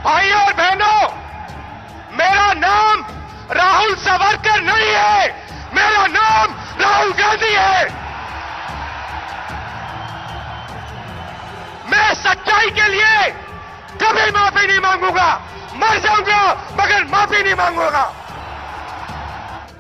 भाइयों और बहनों, मेरा नाम राहुल सावरकर नहीं है, मेरा नाम राहुल गांधी है। मैं सच्चाई के लिए कभी माफी नहीं मांगूंगा, मर जाऊंगा मगर माफी नहीं मांगूंगा।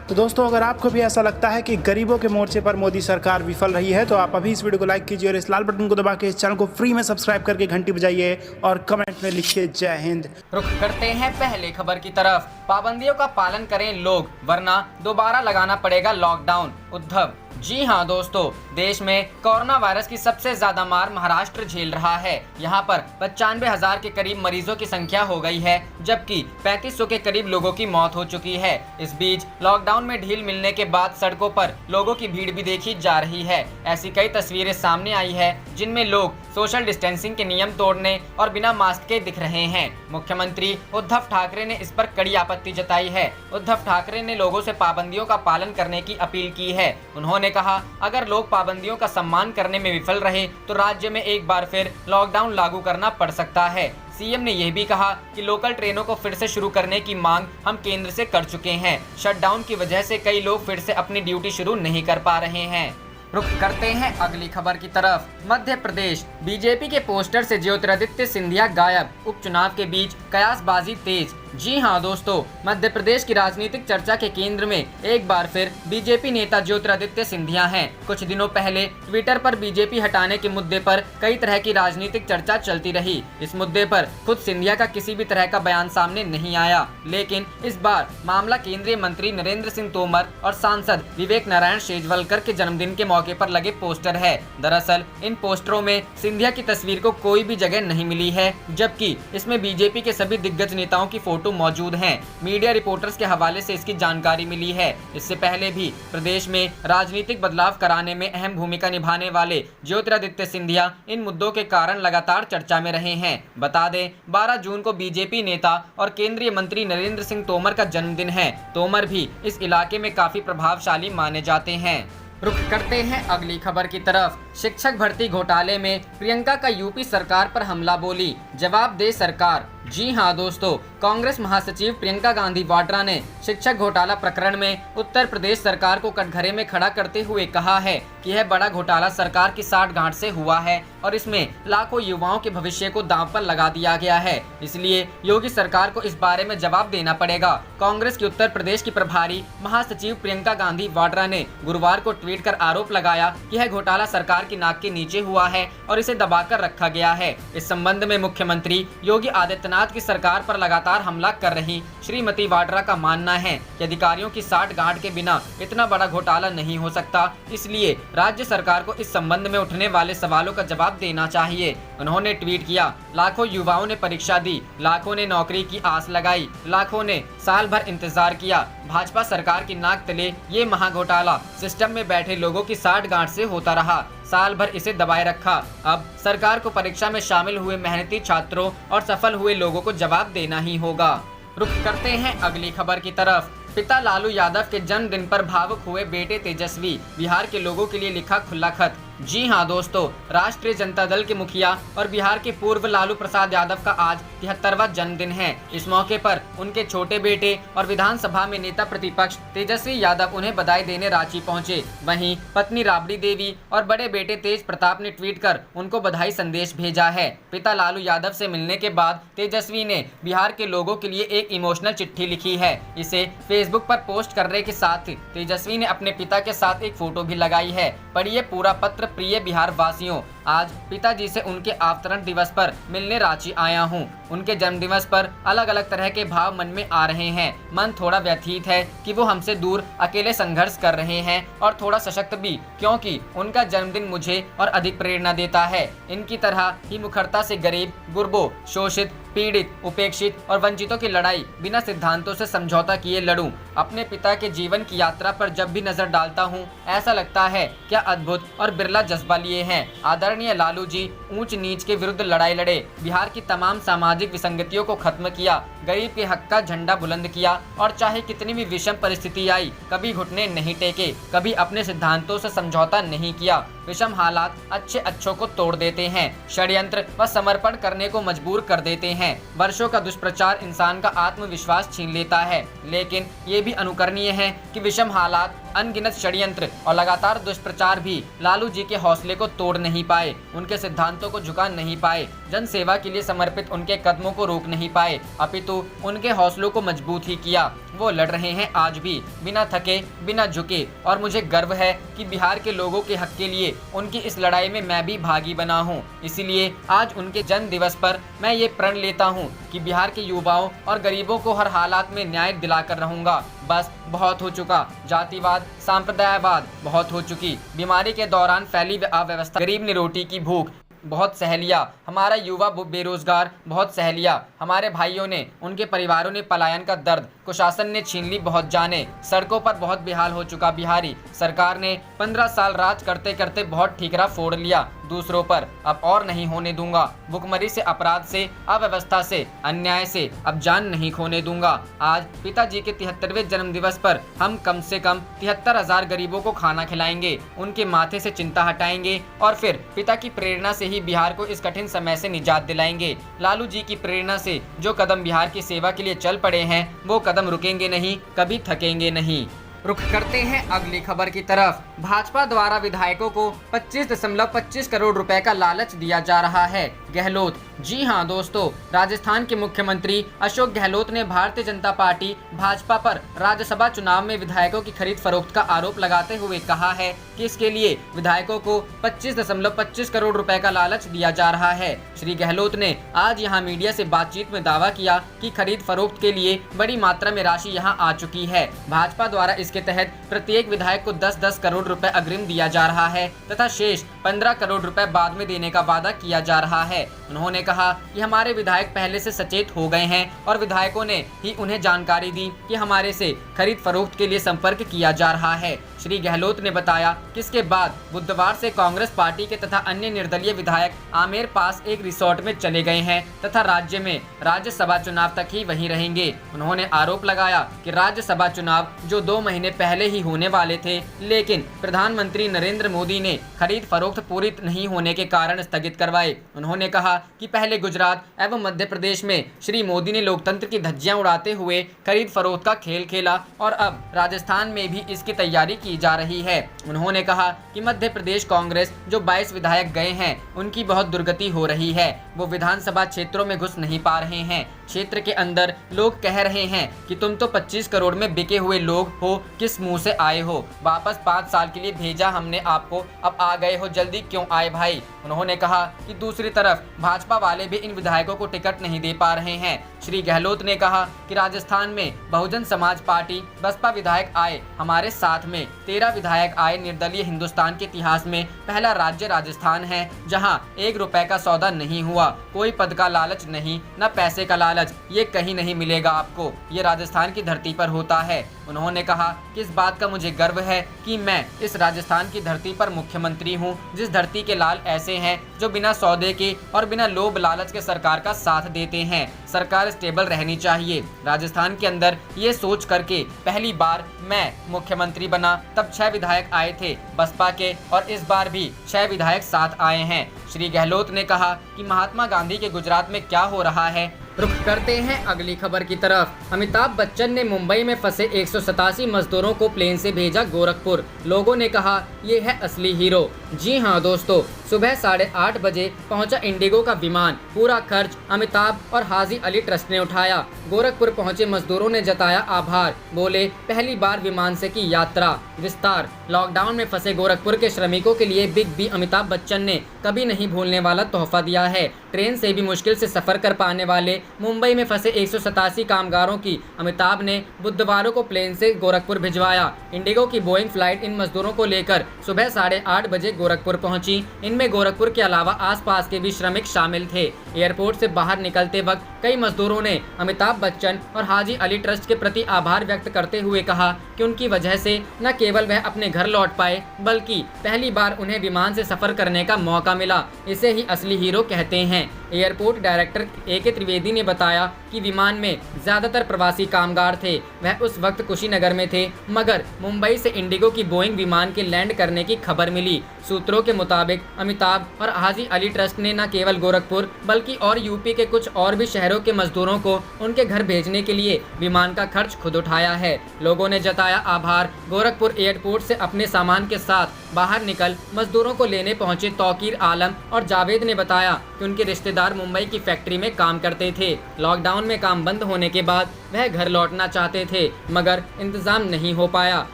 तो दोस्तों, अगर आपको भी ऐसा लगता है कि गरीबों के मोर्चे पर मोदी सरकार विफल रही है तो आप अभी इस वीडियो को लाइक कीजिए और इस लाल बटन को दबा के इस चैनल को फ्री में सब्सक्राइब करके घंटी बजाइए और कमेंट में लिखिए जय हिंद। रुख करते हैं पहले खबर की तरफ। पाबंदियों का पालन करें लोग, वरना दोबारा लगाना पड़ेगा लॉकडाउन, उद्धव। जी हां दोस्तों, देश में कोरोना वायरस की सबसे ज्यादा मार महाराष्ट्र झेल रहा है। यहां पर 95,000 के करीब मरीजों की संख्या हो गई है, जबकि 3500 के करीब लोगों की मौत हो चुकी है। इस बीच लॉकडाउन में ढील मिलने के बाद सड़कों पर लोगों की भीड़ भी देखी जा रही है। ऐसी कई तस्वीरें सामने आई है जिनमें लोग सोशल डिस्टेंसिंग के नियम तोड़ने और बिना मास्क के दिख रहे हैं। मुख्यमंत्री उद्धव ठाकरे ने इस पर कड़ी आपत्ति जताई है। उद्धव ठाकरे ने लोगों से पाबंदियों का पालन करने की अपील की है। उन्होंने कहा, अगर लोग पाबंदियों का सम्मान करने में विफल रहे तो राज्य में एक बार फिर लॉकडाउन लागू करना पड़ सकता है। सीएम ने यह भी कहा कि लोकल ट्रेनों को फिर से शुरू करने की मांग हम केंद्र से कर चुके हैं। शटडाउन की वजह से कई लोग फिर से अपनी ड्यूटी शुरू नहीं कर पा रहे हैं। रुख करते हैं अगली खबर की तरफ। मध्य प्रदेश, बीजेपी के पोस्टर से ज्योतिरादित्य सिंधिया गायब, उपचुनाव के बीच कयासबाजी तेज। जी हां दोस्तों, मध्य प्रदेश की राजनीतिक चर्चा के केंद्र में एक बार फिर बीजेपी नेता ज्योतिरादित्य सिंधिया हैं। कुछ दिनों पहले ट्विटर पर बीजेपी हटाने के मुद्दे पर कई तरह की राजनीतिक चर्चा चलती रही। इस मुद्दे पर खुद सिंधिया का किसी भी तरह का बयान सामने नहीं आया, लेकिन इस बार मामला केंद्रीय मंत्री नरेंद्र सिंह तोमर और सांसद विवेक नारायण शेजवलकर के जन्मदिन के मौके पर लगे पोस्टर है। दरअसल इन पोस्टरों में सिंधिया की तस्वीर को कोई भी जगह नहीं मिली है, जबकि इसमें बीजेपी के सभी दिग्गज नेताओं की फोटो मौजूद हैं। मीडिया रिपोर्टर्स के हवाले से इसकी जानकारी मिली है। इससे पहले भी प्रदेश में राजनीतिक बदलाव कराने में अहम भूमिका निभाने वाले ज्योतिरादित्य सिंधिया इन मुद्दों के कारण लगातार चर्चा में रहे हैं। बता दें, 12 जून को बीजेपी नेता और केंद्रीय मंत्री नरेंद्र सिंह तोमर का जन्मदिन है। तोमर भी इस इलाके में काफी प्रभावशाली माने जाते हैं। रुख करते हैं अगली खबर की तरफ। शिक्षक भर्ती घोटाले में प्रियंका का यूपी सरकार पर हमला बोली, जवाब दे सरकार। जी हां दोस्तों, कांग्रेस महासचिव प्रियंका गांधी वाड्रा ने शिक्षक घोटाला प्रकरण में उत्तर प्रदेश सरकार को कटघरे में खड़ा करते हुए कहा है कि यह बड़ा घोटाला सरकार की साठगांठ से हुआ है और इसमें लाखों युवाओं के भविष्य को दांव पर लगा दिया गया है। इसलिए योगी सरकार को इस बारे में जवाब देना पड़ेगा। कांग्रेस की उत्तर प्रदेश की प्रभारी महासचिव प्रियंका गांधी वाड्रा ने गुरुवार को ट्वीट कर आरोप लगाया कि यह घोटाला सरकार की नाक के नीचे हुआ है और इसे दबाकर रखा गया है। इस संबंध में मुख्यमंत्री योगी आदित्यनाथ की सरकार पर लगातार हमला कर रही श्रीमती वाड्रा का मानना है कि अधिकारियों की साठगांठ के बिना इतना बड़ा घोटाला नहीं हो सकता। इसलिए राज्य सरकार को इस संबंध में उठने वाले सवालों का जवाब देना चाहिए। उन्होंने ट्वीट किया, लाखों युवाओं ने परीक्षा दी, लाखों ने नौकरी की आस लगाई, लाखों ने साल भर इंतजार किया। भाजपा सरकार की नाक तले ये महाघोटाला सिस्टम में बैठे लोगों की साठगांठ से होता रहा, साल भर इसे दबाए रखा। अब सरकार को परीक्षा में शामिल हुए मेहनती छात्रों और सफल हुए लोगों को जवाब देना ही होगा। रुख करते हैं अगली खबर की तरफ। पिता लालू यादव के जन्मदिन पर भावुक हुए बेटे तेजस्वी, बिहार के लोगों के लिए लिखा खुला खत। जी हां दोस्तों, राष्ट्रीय जनता दल के मुखिया और बिहार के पूर्व लालू प्रसाद यादव का आज 73वां जन्मदिन है। इस मौके पर उनके छोटे बेटे और विधानसभा में नेता प्रतिपक्ष तेजस्वी यादव उन्हें बधाई देने रांची पहुंचे। वहीं पत्नी राबड़ी देवी और बड़े बेटे तेज प्रताप ने ट्वीट कर उनको बधाई संदेश भेजा है। पिता लालू यादव से मिलने के बाद तेजस्वी ने बिहार के लोगों के लिए एक इमोशनल चिट्ठी लिखी है। इसे फेसबुक पर पोस्ट करने के साथ तेजस्वी ने अपने पिता के साथ एक फोटो भी लगाई है। पढ़िए पूरा पत्र। प्रिय बिहार वासियों, आज पिताजी से उनके अवतरण दिवस पर मिलने रांची आया हूं। उनके जन्म दिवस पर अलग अलग तरह के भाव मन में आ रहे हैं। मन थोड़ा व्यथित है कि वो हमसे दूर अकेले संघर्ष कर रहे हैं और थोड़ा सशक्त भी, क्योंकि उनका जन्मदिन मुझे और अधिक प्रेरणा देता है। इनकी तरह ही मुखरता से गरीब, गुरबों, शोषित, पीड़ित, उपेक्षित और वंचितों की लड़ाई बिना सिद्धांतों से समझौता किए लड़ूं। अपने पिता के जीवन की यात्रा पर जब भी नजर डालता हूं, ऐसा लगता है क्या अद्भुत और बिरला जज्बा लिए हैं। आदरणीय लालू जी ऊंच नीच के विरुद्ध लड़ाई लड़े, बिहार की तमाम सामाजिक विसंगतियों को खत्म किया, गरीब के हक का झंडा बुलंद किया और चाहे कितनी भी विषम परिस्थिति आई, कभी घुटने नहीं टेके, कभी अपने सिद्धांतों से समझौता नहीं किया। विषम हालात अच्छे अच्छों को तोड़ देते हैं, षड्यंत्र व समर्पण करने को मजबूर कर देते हैं। वर्षों का दुष्प्रचार इंसान का आत्मविश्वास छीन लेता है, लेकिन ये भी अनुकरणीय है कि विषम हालात, अनगिनत षड्यंत्र और लगातार दुष्प्रचार भी लालू जी के हौसले को तोड़ नहीं पाए, उनके सिद्धांतों को झुका नहीं पाए, जन सेवा के लिए समर्पित उनके कदमों को रोक नहीं पाए, अपितु उनके हौसलों को मजबूत ही किया। वो लड़ रहे हैं आज भी बिना थके, बिना झुके, और मुझे गर्व है कि बिहार के लोगों के हक के लिए उनकी इस लड़ाई में मैं भी भागी बना हूँ। इसीलिए आज उनके जन्म दिवस पर मैं ये प्रण लेता हूँ कि बिहार के युवाओं और गरीबों को हर हालात में न्याय दिलाकर रहूंगा। बस बहुत हो चुका, जातिवाद, सांप्रदायवाद बहुत हो चुकी, बीमारी के दौरान फैली अव्यवस्था, गरीब ने रोटी की भूख बहुत सह लिया, हमारा युवा बेरोजगार बहुत सह लिया, हमारे भाइयों ने, उनके परिवारों ने पलायन का दर्द, कुशासन ने छीन ली बहुत जाने, सड़कों पर बहुत बेहाल हो चुका बिहारी, सरकार ने 15 साल राज करते करते बहुत ठीकरा फोड़ लिया दूसरों पर, अब और नहीं होने दूंगा। भुखमरी से, अपराध से, अव्यवस्था से, अन्याय से अब जान नहीं खोने दूंगा। आज पिताजी के 73वें जन्म दिवस पर हम कम से कम 73,000 गरीबों को खाना खिलाएंगे, उनके माथे से चिंता हटाएंगे और फिर पिता की प्रेरणा से ही बिहार को इस कठिन समय से निजात दिलाएंगे। लालू जी की प्रेरणा से जो कदम बिहार की सेवा के लिए चल पड़े हैं, वो कदम रुकेंगे नहीं, कभी थकेंगे नहीं। रुख करते हैं अगली खबर की तरफ। भाजपा द्वारा विधायकों को 25.25 करोड़ रुपए का लालच दिया जा रहा है, गहलोत। जी हां दोस्तों, राजस्थान के मुख्यमंत्री अशोक गहलोत ने भारतीय जनता पार्टी भाजपा पर राज्यसभा चुनाव में विधायकों की खरीद फरोख्त का आरोप लगाते हुए कहा है कि इसके लिए विधायकों को 25.25 करोड़ रुपए का लालच दिया जा रहा है। श्री गहलोत ने आज यहां मीडिया से बातचीत में दावा किया कि खरीद फरोख्त के लिए बड़ी मात्रा में राशि यहां आ चुकी है। भाजपा द्वारा इसके तहत प्रत्येक विधायक को 10-10 करोड़ रुपए अग्रिम दिया जा रहा है तथा शेष 15 करोड़ रुपए बाद में देने का वादा किया जा रहा है। उन्होंने कहा कि हमारे विधायक पहले से सचेत हो गए हैं और विधायकों ने ही उन्हें जानकारी दी कि हमारे से खरीद फरोख्त के लिए संपर्क किया जा रहा है। श्री गहलोत ने बताया कि इसके बाद बुधवार से कांग्रेस पार्टी के तथा अन्य निर्दलीय विधायक आमेर पास एक रिसोर्ट में चले गए हैं तथा राज्य में राज्यसभा चुनाव तक ही वहीं रहेंगे। उन्होंने आरोप लगाया कि राज्यसभा चुनाव जो 2 महीने पहले ही होने वाले थे, लेकिन प्रधानमंत्री नरेंद्र मोदी ने खरीद फरोख्त पूरी नहीं होने के कारण स्थगित करवाए। उन्होंने कहा कि पहले गुजरात एवं मध्य प्रदेश में श्री मोदी ने लोकतंत्र की धज्जियां उड़ाते हुए खरीद फरोख्त का खेल खेला और अब राजस्थान में भी इसकी तैयारी की जा रही है। उन्होंने कहा कि मध्य प्रदेश कांग्रेस जो 22 विधायक गए हैं, उनकी बहुत दुर्गति हो रही है। वो विधानसभा क्षेत्रों में घुस नहीं पा रहे हैं। क्षेत्र के अंदर लोग कह रहे हैं कि तुम तो 25 करोड़ में बिके हुए लोग हो, किस मुंह से आए हो? वापस 5 साल के लिए भेजा हमने आपको, अब आ गए हो, जल्दी क्यों आए भाई? उन्होंने कहा कि दूसरी तरफ भाजपा वाले भी इन विधायकों को टिकट नहीं दे पा रहे हैं। श्री गहलोत ने कहा कि राजस्थान में बहुजन समाज पार्टी बसपा विधायक आए, हमारे साथ में 13 विधायक आए। निर्दलीय हिंदुस्तान के इतिहास में पहला राज्य राजस्थान है जहां 1 रुपए का सौदा नहीं हुआ। कोई पद का लालच नहीं, न पैसे का लालच, ये कहीं नहीं मिलेगा आपको। ये राजस्थान की धरती पर होता है। उन्होंने कहा कि इस बात का मुझे गर्व है कि मैं इस राजस्थान की धरती पर मुख्यमंत्री हूं, जिस धरती के लाल ऐसे हैं जो बिना सौदे के और बिना लोभ लालच के सरकार का साथ देते हैं। सरकार स्टेबल रहनी चाहिए। राजस्थान के अंदर ये सोच करके पहली बार मैं मुख्यमंत्री बना, तब 6 विधायक आए थे बसपा के और इस बार भी 6 विधायक साथ आए हैं। श्री गहलोत ने कहा कि महात्मा गांधी के गुजरात में क्या हो रहा है। रुख करते हैं अगली खबर की तरफ। अमिताभ बच्चन ने मुंबई में फंसे 187 मजदूरों को प्लेन से भेजा गोरखपुर। लोगों ने कहा ये है असली हीरो। जी हां दोस्तों, सुबह 8:30 बजे पहुंचा इंडिगो का विमान। पूरा खर्च अमिताभ और हाजी अली ट्रस्ट ने उठाया। गोरखपुर पहुंचे मजदूरों ने जताया आभार। बोले पहली बार विमान से की यात्रा। विस्तार। लॉकडाउन में फंसे गोरखपुर के श्रमिकों के लिए बिग बी अमिताभ बच्चन ने कभी नहीं भूलने वाला तोहफा दिया है। ट्रेन से भी मुश्किल से सफर कर पाने वाले मुंबई में फंसे 187 कामगारों की अमिताभ ने बुधवार को प्लेन से गोरखपुर भिजवाया। इंडिगो की बोइंग फ्लाइट इन मजदूरों को लेकर सुबह 8:30 बजे गोरखपुर पहुंची। इनमें जिनमें गोरखपुर के अलावा आसपास के भी श्रमिक शामिल थे। एयरपोर्ट से बाहर निकलते वक्त कई मजदूरों ने अमिताभ बच्चन और हाजी अली ट्रस्ट के प्रति आभार व्यक्त करते हुए कहा कि उनकी वजह से न केवल वह अपने घर लौट पाए, बल्कि पहली बार उन्हें विमान से सफर करने का मौका मिला। इसे ही असली हीरो कहते हैं। एयरपोर्ट डायरेक्टर AK त्रिवेदी ने बताया कि विमान में ज्यादातर प्रवासी कामगार थे। वह उस वक्त कुशीनगर में थे, मगर मुंबई से इंडिगो की बोइंग विमान के लैंड करने की खबर मिली। सूत्रों के मुताबिक अमिताभ और हाजी अली ट्रस्ट ने न केवल गोरखपुर बल्कि और यूपी के कुछ और भी शहरों के मजदूरों को उनके घर भेजने के लिए विमान का खर्च खुद उठाया है। लोगों ने जताया आभार। गोरखपुर एयरपोर्ट से अपने सामान के साथ बाहर निकल मजदूरों को लेने पहुंचे तौकीर आलम और जावेद ने बताया कि उनके रिश्तेदार मुंबई की फैक्ट्री में काम करते थे। लॉकडाउन में काम बंद होने के बाद वह घर लौटना चाहते थे, मगर इंतजाम नहीं हो पाया।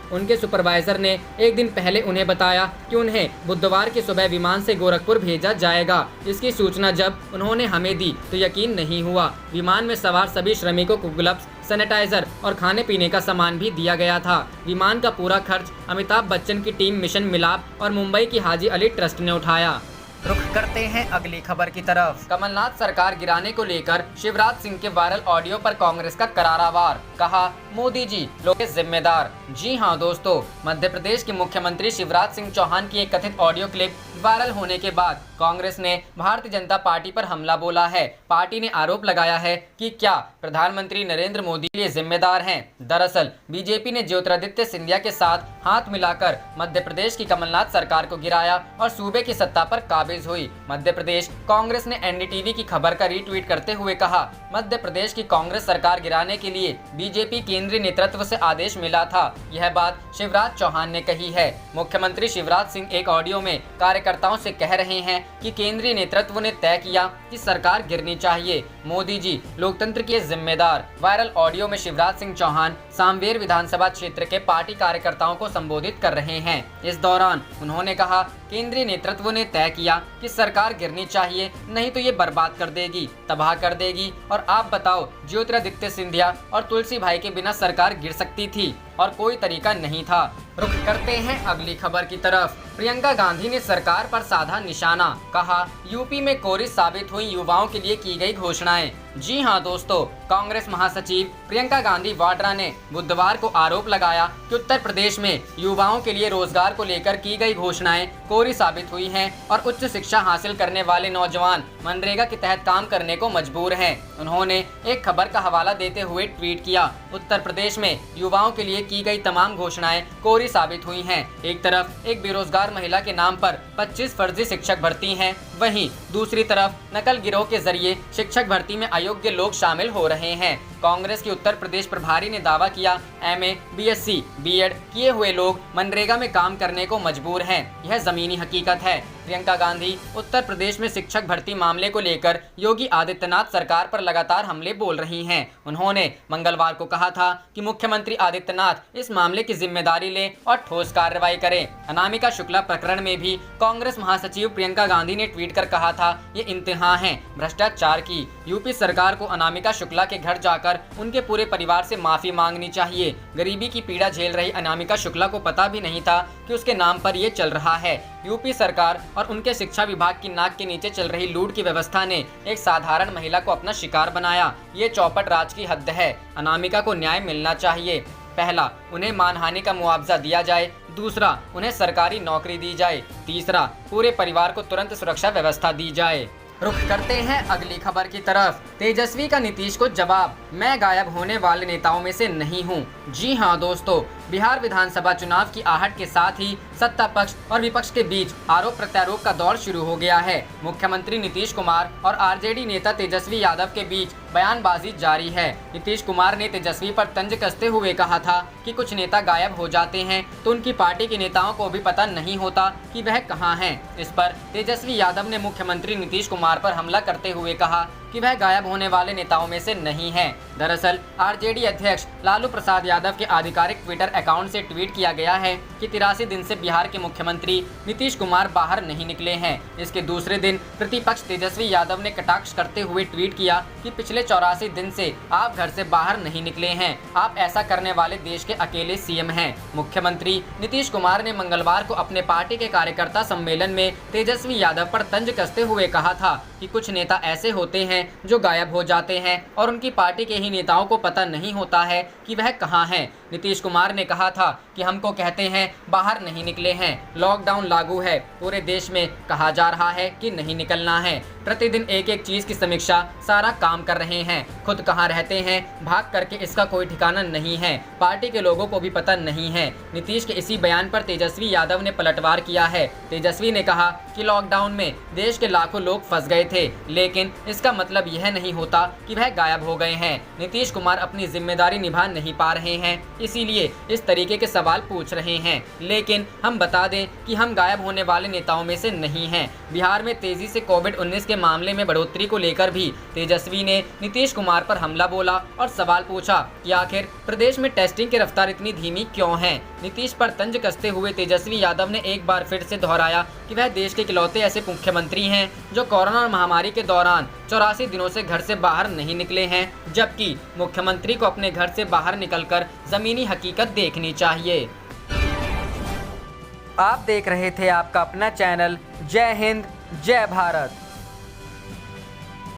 उनके सुपरवाइजर ने एक दिन पहले उन्हें बताया कि उन्हें बुधवार की सुबह विमान से गोरखपुर भेजा जाएगा। इसकी सूचना जब उन्होंने हमें दी तो यकीन नहीं हुआ। विमान में सवार सभी श्रमिकों को ग्लव्स, सैनिटाइजर और खाने पीने का सामान भी दिया गया था। विमान का पूरा खर्च अमिताभ बच्चन की टीम मिशन मिलाप और मुंबई की हाजी अली ट्रस्ट ने उठाया। रुख करते हैं अगली खबर की तरफ। कमलनाथ सरकार गिराने को लेकर शिवराज सिंह के वायरल ऑडियो पर कांग्रेस का करारा वार। कहा, मोदी जी लोग जिम्मेदार। जी हां दोस्तों, मध्य प्रदेश के मुख्यमंत्री शिवराज सिंह चौहान की एक कथित ऑडियो क्लिप वायरल होने के बाद कांग्रेस ने भारतीय जनता पार्टी पर हमला बोला है। पार्टी ने आरोप लगाया है कि क्या प्रधानमंत्री नरेंद्र मोदी के लिए जिम्मेदार हैं। दरअसल बीजेपी ने ज्योतिरादित्य सिंधिया के साथ हाथ मिलाकर मध्य प्रदेश की कमलनाथ सरकार को गिराया और सूबे की सत्ता पर काबिज हुई। मध्य प्रदेश कांग्रेस ने NDTV की खबर का रीट्वीट करते हुए कहा, मध्य प्रदेश की कांग्रेस सरकार गिराने के लिए बीजेपी केंद्रीय नेतृत्व से आदेश मिला था। यह बात शिवराज चौहान ने कही है। मुख्यमंत्री शिवराज सिंह एक ऑडियो में कार्यकर्ताओं से कह रहे हैं कि केंद्रीय नेतृत्व ने तय किया कि सरकार गिरनी चाहिए। मोदी जी लोकतंत्र के जिम्मेदार। वायरल ऑडियो में शिवराज सिंह चौहान सामवेर विधानसभा क्षेत्र के पार्टी कार्यकर्ताओं को संबोधित कर रहे हैं। इस दौरान उन्होंने कहा, केंद्रीय नेतृत्व ने तय किया कि सरकार गिरनी चाहिए, नहीं तो ये बर्बाद कर देगी, तबाह कर देगी। और आप बताओ, ज्योतिरादित्य सिंधिया और तुलसी भाई के बिना सरकार गिर सकती थी और कोई तरीका नहीं था। रुख करते हैं अगली खबर की तरफ। प्रियंका गांधी ने सरकार पर साधा निशाना। कहा, यूपी में कोरी साबित हुई युवाओं के लिए की गई घोषणाएं। जी हां दोस्तों, कांग्रेस महासचिव प्रियंका गांधी वाड्रा ने बुधवार को आरोप लगाया कि उत्तर प्रदेश में युवाओं के लिए रोजगार को लेकर की गई घोषणाएं कोरी साबित हुई हैं और उच्च शिक्षा हासिल करने वाले नौजवान मनरेगा के तहत काम करने को मजबूर हैं। उन्होंने एक खबर का हवाला देते हुए ट्वीट किया, उत्तर प्रदेश में युवाओं के लिए की गई तमाम घोषणाएं कोरी साबित हुई हैं। एक तरफ एक बेरोजगार महिला के नाम पर 25 फर्जी शिक्षक भर्ती हैं, वहीं दूसरी तरफ नकल गिरोह के जरिए शिक्षक भर्ती में अयोग्य लोग शामिल हो रहे हैं। कांग्रेस की उत्तर प्रदेश प्रभारी ने दावा किया, MA, BSc, B.Ed किए हुए लोग मनरेगा में काम करने को मजबूर हैं। यह जमीनी हकीकत है। प्रियंका गांधी उत्तर प्रदेश में शिक्षक भर्ती मामले को लेकर योगी आदित्यनाथ सरकार पर लगातार हमले बोल रही हैं। उन्होंने मंगलवार को कहा था कि मुख्यमंत्री आदित्यनाथ इस मामले की जिम्मेदारी लें और ठोस कार्रवाई करें। अनामिका शुक्ला प्रकरण में भी कांग्रेस महासचिव प्रियंका गांधी ने ट्वीट कर कहा था, ये इंतहा है भ्रष्टाचार की। यूपी सरकार को अनामिका शुक्ला के घर जाकर उनके पूरे परिवार से माफी मांगनी चाहिए। गरीबी की पीड़ा झेल रही अनामिका शुक्ला को पता भी नहीं था कि उसके नाम पर ये चल रहा है। यूपी सरकार और उनके शिक्षा विभाग की नाक के नीचे चल रही लूट की व्यवस्था ने एक साधारण महिला को अपना शिकार बनाया। ये चौपट राज की हद है। अनामिका को न्याय मिलना चाहिए। पहला, उन्हें मानहानि का मुआवजा दिया जाए। दूसरा, उन्हें सरकारी नौकरी दी जाए। तीसरा, पूरे परिवार को तुरंत सुरक्षा व्यवस्था दी जाए। रुख करते हैं अगली खबर की तरफ। तेजस्वी का नीतीश को जवाब, मैं गायब होने वाले नेताओं में से नहीं हूं। जी हां दोस्तों, बिहार विधानसभा चुनाव की आहट के साथ ही सत्ता पक्ष और विपक्ष के बीच आरोप प्रत्यारोप का दौर शुरू हो गया है। मुख्यमंत्री नीतीश कुमार और RJD नेता तेजस्वी यादव के बीच बयानबाजी जारी है। नीतीश कुमार ने तेजस्वी पर तंज कसते हुए कहा था कि कुछ नेता गायब हो जाते हैं तो उनकी पार्टी के नेताओं को भी पता नहीं होता कि वह कहां हैं। इस पर तेजस्वी यादव ने मुख्यमंत्री नीतीश कुमार पर हमला करते हुए कहा कि कि वह गायब होने वाले नेताओं में से नहीं है। दरअसल आरजेडी अध्यक्ष लालू प्रसाद यादव के आधिकारिक ट्विटर अकाउंट से ट्वीट किया गया है कि 83 दिन से बिहार के मुख्यमंत्री नीतीश कुमार बाहर नहीं निकले हैं। इसके दूसरे दिन प्रतिपक्ष तेजस्वी यादव ने कटाक्ष करते हुए ट्वीट किया कि पिछले 84 दिन से आप घर से बाहर नहीं निकले हैं, आप ऐसा करने वाले देश के अकेले सीएम हैं। मुख्यमंत्री नीतीश कुमार ने मंगलवार को अपने पार्टी के कार्यकर्ता सम्मेलन में तेजस्वी यादव पर तंज कसते हुए कहा था कि कुछ नेता ऐसे होते हैं जो गायब हो जाते हैं और उनकी पार्टी के ही नेताओं को पता नहीं होता है कि वह कहां हैं। नीतीश कुमार ने कहा था कि हमको कहते हैं बाहर नहीं निकले हैं, लॉकडाउन लागू है, पूरे देश में कहा जा रहा है कि नहीं निकलना है, प्रतिदिन एक एक चीज की समीक्षा, सारा काम कर रहे हैं, खुद कहां रहते हैं, भाग करके इसका कोई ठिकाना नहीं है, पार्टी के लोगों को भी पता नहीं है। नीतीश के इसी बयान पर तेजस्वी यादव ने पलटवार किया है। तेजस्वी ने कहा कि लॉकडाउन में देश के लाखों लोग फंस गए थे, लेकिन इसका मतलब यह नहीं होता कि वह गायब हो गए हैं। नीतीश कुमार अपनी जिम्मेदारी निभा नहीं पा रहे हैं, इसीलिए इस तरीके के सवाल पूछ रहे हैं। लेकिन हम बता दें कि हम गायब होने वाले नेताओं में से नहीं हैं। बिहार में तेजी से कोविड-19 के मामले में बढ़ोतरी को लेकर भी तेजस्वी ने नीतीश कुमार पर हमला बोला और सवाल पूछा कि आखिर प्रदेश में टेस्टिंग की रफ्तार इतनी धीमी क्यों है। नीतीश पर तंज कसते हुए तेजस्वी यादव ने एक बार फिर से दोहराया कि वह देश के इकलौते ऐसे मुख्यमंत्री हैं जो कोरोना महामारी के दौरान 84 दिनों से घर से बाहर नहीं निकले हैं, जबकि मुख्यमंत्री को अपने घर से बाहर निकलकर जमीनी हकीकत देखनी चाहिए। आप देख रहे थे आपका अपना चैनल जय हिंद जय भारत।